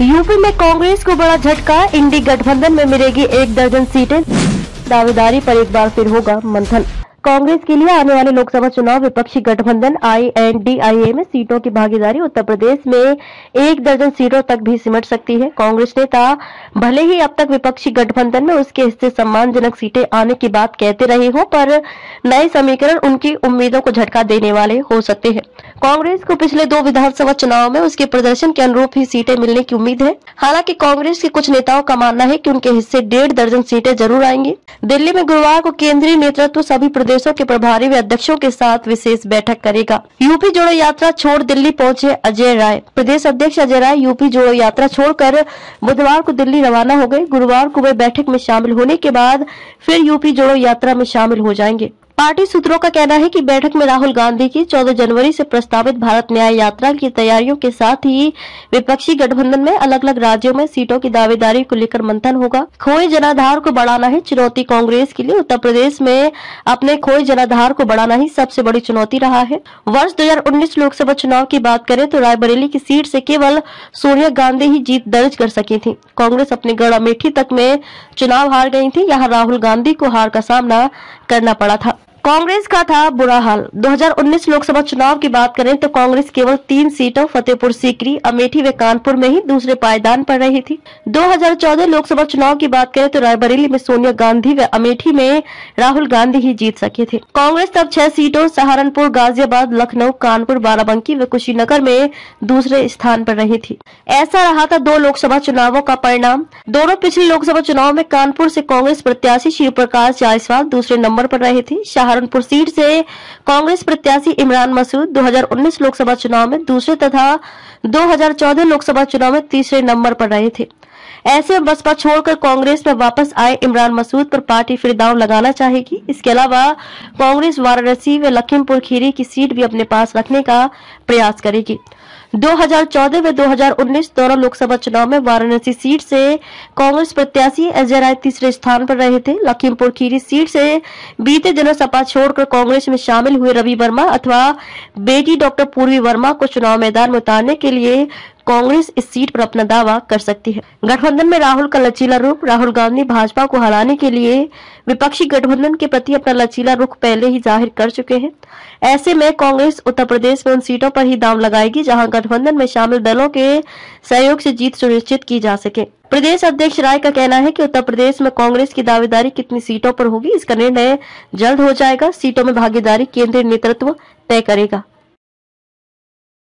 UP में कांग्रेस को बड़ा झटका, इंडी गठबंधन में मिलेगी 1 दर्जन सीटें, दावेदारी पर एक बार फिर होगा मंथन। कांग्रेस के लिए आने वाले लोकसभा चुनाव विपक्षी गठबंधन INDIA में सीटों की भागीदारी उत्तर प्रदेश में 1 दर्जन सीटों तक भी सिमट सकती है। कांग्रेस नेता भले ही अब तक विपक्षी गठबंधन में उसके हिस्से सम्मानजनक सीटें आने की बात कहते रहे हो, पर नए समीकरण उनकी उम्मीदों को झटका देने वाले हो सकते हैं। कांग्रेस को पिछले 2 विधानसभा चुनाव में उसके प्रदर्शन के अनुरूप ही सीटें मिलने की उम्मीद है। हालांकि कांग्रेस के कुछ नेताओं का मानना है कि उनके हिस्से 1.5 दर्जन सीटें जरूर आएंगी। दिल्ली में गुरुवार को केंद्रीय नेतृत्व सभी प्रदेशों के प्रभारी व अध्यक्षों के साथ विशेष बैठक करेगा। यूपी जोड़ो यात्रा छोड़ दिल्ली पहुंचे अजय राय। प्रदेश अध्यक्ष अजय राय यूपी जोड़ो यात्रा छोड़कर बुधवार को दिल्ली रवाना हो गए। गुरुवार को वे बैठक में शामिल होने के बाद फिर यूपी जोड़ो यात्रा में शामिल हो जाएंगे। पार्टी सूत्रों का कहना है कि बैठक में राहुल गांधी की 14 जनवरी से प्रस्तावित भारत न्याय यात्रा की तैयारियों के साथ ही विपक्षी गठबंधन में अलग अलग राज्यों में सीटों की दावेदारी को लेकर मंथन होगा। खोए जनाधार को बढ़ाना है चुनौती कांग्रेस के लिए। उत्तर प्रदेश में अपने खोए जनाधार को बढ़ाना ही सबसे बड़ी चुनौती रहा है। वर्ष 2019 लोकसभा चुनाव की बात करें तो रायबरेली की सीट से केवल सोनिया गांधी ही जीत दर्ज कर सकी थी। कांग्रेस अपने गढ़ अमेठी तक में चुनाव हार गई थी। यहाँ राहुल गांधी को हार का सामना करना पड़ा था। कांग्रेस का था बुरा हाल। 2019 लोकसभा चुनाव की बात करें तो कांग्रेस केवल 3 सीटों फतेहपुर सीकरी, अमेठी व कानपुर में ही दूसरे पायदान पर रही थी। 2014 लोकसभा चुनाव की बात करें तो रायबरेली में सोनिया गांधी व अमेठी में राहुल गांधी ही जीत सके थे। कांग्रेस तब 6 सीटों सहारनपुर, गाजियाबाद, लखनऊ, कानपुर, बाराबंकी व कुशीनगर में दूसरे स्थान पर रही थी। ऐसा रहा था 2 लोकसभा चुनावों का परिणाम। दोनों पिछले लोकसभा चुनाव में कानपुर से कांग्रेस प्रत्याशी शिव प्रकाश जायसवाल दूसरे नंबर पर रहे थे। सहारनपुर सीट से कांग्रेस प्रत्याशी इमरान मसूद 2019 लोकसभा चुनाव में दूसरे तथा 2014 लोकसभा चुनाव में तीसरे नंबर पर रहे थे। ऐसे में बसपा छोड़कर कांग्रेस में वापस आए इमरान मसूद पर पार्टी फिर दांव लगाना चाहेगी। इसके अलावा कांग्रेस वाराणसी व लखीमपुर खीरी की सीट भी अपने पास रखने का प्रयास करेगी। 2014 व 2019 दोनों लोकसभा चुनाव में वाराणसी सीट से कांग्रेस प्रत्याशी अजय राय तीसरे स्थान पर रहे थे। लखीमपुर खीरी सीट से बीते दिनों सपा छोड़कर कांग्रेस में शामिल हुए रवि वर्मा अथवा बेटी डॉक्टर पूर्वी वर्मा को चुनाव मैदान में उतारने के लिए कांग्रेस इस सीट पर अपना दावा कर सकती है। गठबंधन में राहुल का लचीला रुख। राहुल गांधी भाजपा को हराने के लिए विपक्षी गठबंधन के प्रति अपना लचीला रुख पहले ही जाहिर कर चुके हैं। ऐसे में कांग्रेस उत्तर प्रदेश में उन सीटों पर ही दांव लगाएगी जहां गठबंधन में शामिल दलों के सहयोग से जीत सुनिश्चित की जा सके। प्रदेश अध्यक्ष राय का कहना है कि उत्तर प्रदेश में कांग्रेस की दावेदारी कितनी सीटों पर होगी, इसका निर्णय जल्द हो जाएगा। सीटों में भागीदारी केंद्रीय नेतृत्व तय करेगा।